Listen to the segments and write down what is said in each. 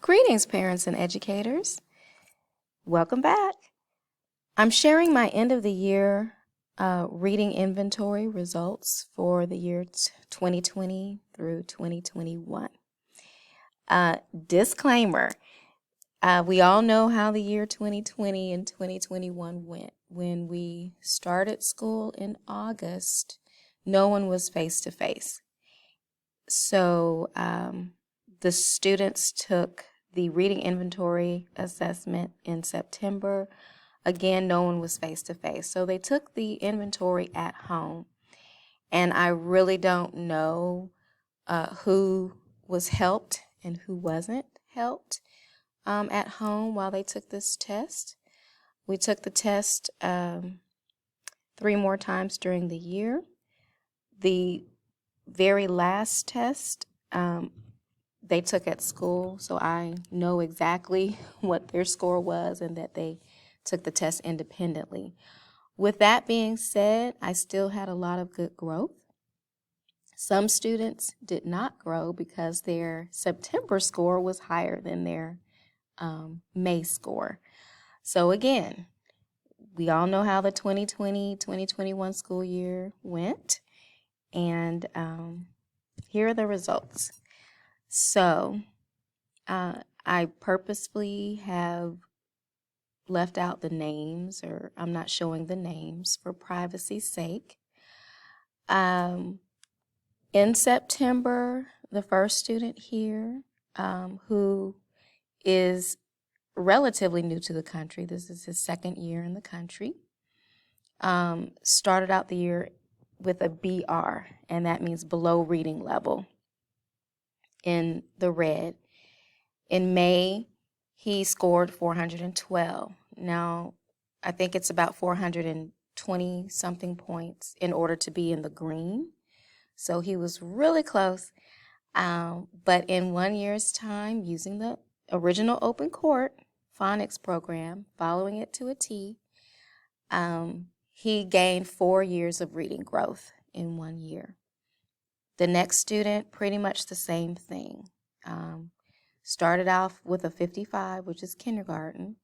Greetings, parents and educators. Welcome back. I'm sharing my end of the year reading inventory results for the year 2020 through 2021. Disclaimer, we all know how the year 2020 and 2021 went. When we started school in August, no one was face-to-face. So the students took the reading inventory assessment in September. Again, no one was face-to-face. So they took the inventory at home. And I really don't know who was helped and who wasn't helped at home while they took this test. We took the test 3 more times during the year. The very last test they took at school, so I know exactly what their score was and that they took the test independently. With that being said, I still had a lot of good growth. Some students did not grow because their September score was higher than their May score. So again, we all know how the 2020-2021 school year went, and here are the results. So I purposefully have left out the names, or I'm not showing the names for privacy's sake. In September, the first student here, who is relatively new to the country, this is his second year in the country, started out the year with a BR, and that means below reading level in the red. In May, he scored 412. Now, I think it's about 420 something points in order to be in the green. So he was really close. But in 1 year's time, using the original Open Court Phonics program, following it to a T, he gained 4 years of reading growth in 1 year. The next student, pretty much the same thing. Started off with a 55, which is kindergarten,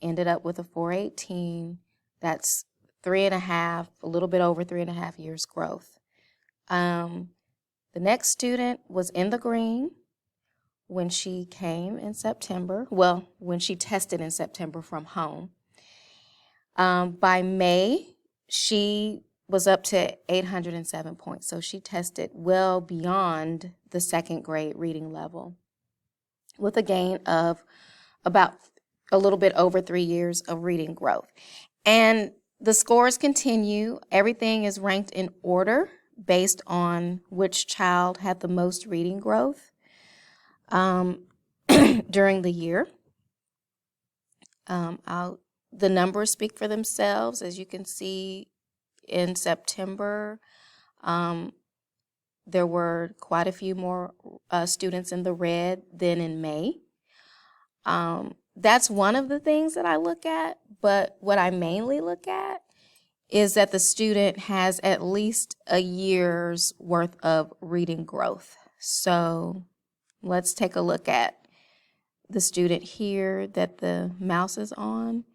ended up with a 418. That's 3.5, a little bit over 3.5 years growth. The next student was in the green when she came in September. Well, when she tested in September from home. By May, she was up to 807 points. So she tested well beyond the second grade reading level with a gain of about a little bit over 3 years of reading growth. And the scores continue. Everything is ranked in order based on which child had the most reading growth during the year. The numbers speak for themselves. As you can see, in September, there were quite a few more students in the red than in May. That's one of the things that I look at, but what I mainly look at is that the student has at least a year's worth of reading growth. So let's take a look at the student here that the mouse is on,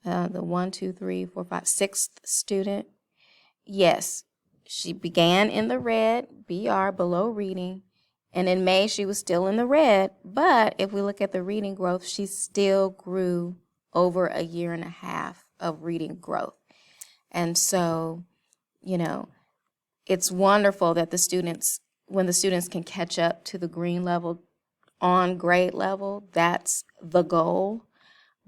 the 1, 2, 3, 4, 5, 6th student. Yes, she began in the red, BR, below reading, and in May she was still in the red, but if we look at the reading growth, she still grew over 1.5 years of reading growth. And so, it's wonderful that when the students can catch up to the green level on grade level, that's the goal.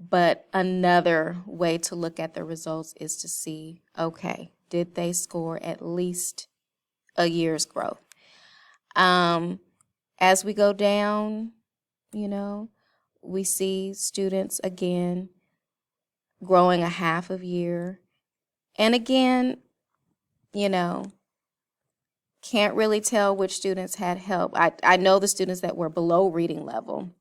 But another way to look at the results is to see, okay, did they score at least a year's growth? As we go down, we see students again growing 1/2 year. And again, can't really tell which students had help. I know the students that were below reading level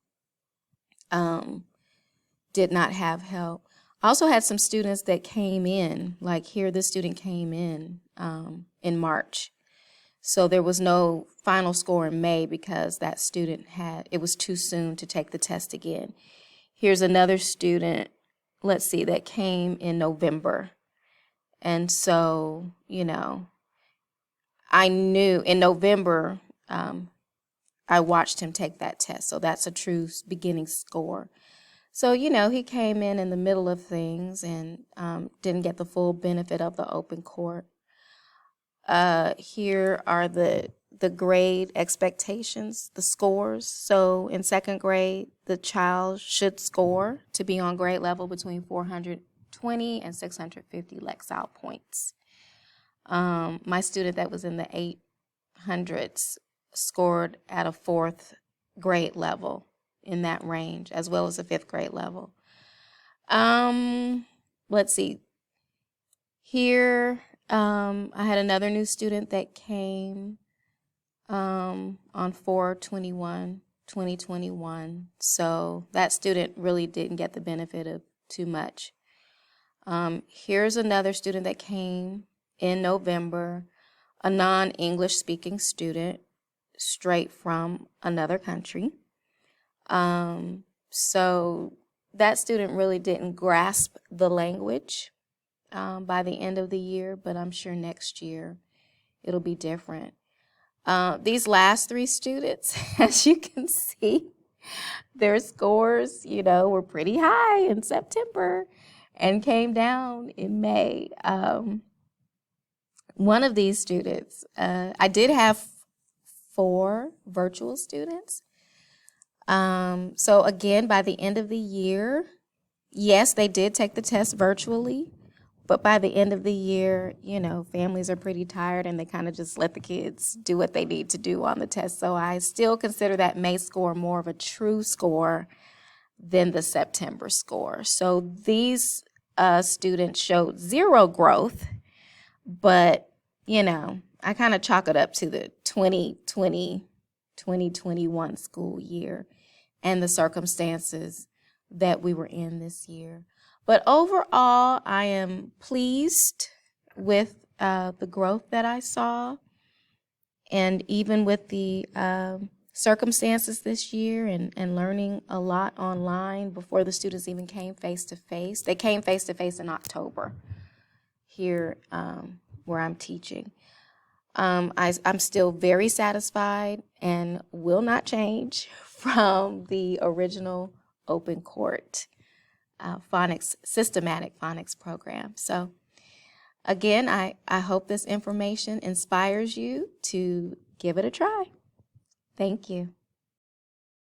did not have help. I also had some students that came in, like here this student came in March. So there was no final score in May because that student it was too soon to take the test again. Here's another student, let's see, that came in November. And so, I knew in November, I watched him take that test. So that's a true beginning score. So, he came in the middle of things and didn't get the full benefit of the open court. Here are the grade expectations, the scores. So in second grade, the child should score to be on grade level between 420 and 650 Lexile points. My student that was in the 800s scored at a fourth grade level in that range, as well as a fifth grade level. Let's see. Here, I had another new student that came on 4/21/2021. So that student really didn't get the benefit of too much. Here's another student that came in November, a non-English speaking student straight from another country. So that student really didn't grasp the language by the end of the year, but I'm sure next year it'll be different. These last three students, as you can see, their scores, were pretty high in September and came down in May. One of these students, I did have 4 virtual students. So again, by the end of the year, yes, they did take the test virtually, but by the end of the year, families are pretty tired and they kind of just let the kids do what they need to do on the test. So I still consider that May score more of a true score than the September score. So these students showed 0 growth, but, I kind of chalk it up to the 2020-2021 school year and the circumstances that we were in this year. But overall, I am pleased with the growth that I saw, and even with the circumstances this year and learning a lot online before the students even came face-to-face. They came face-to-face in October here where I'm teaching. I'm still very satisfied and will not change from the original open court phonics, systematic phonics program. So again, I hope this information inspires you to give it a try. Thank you.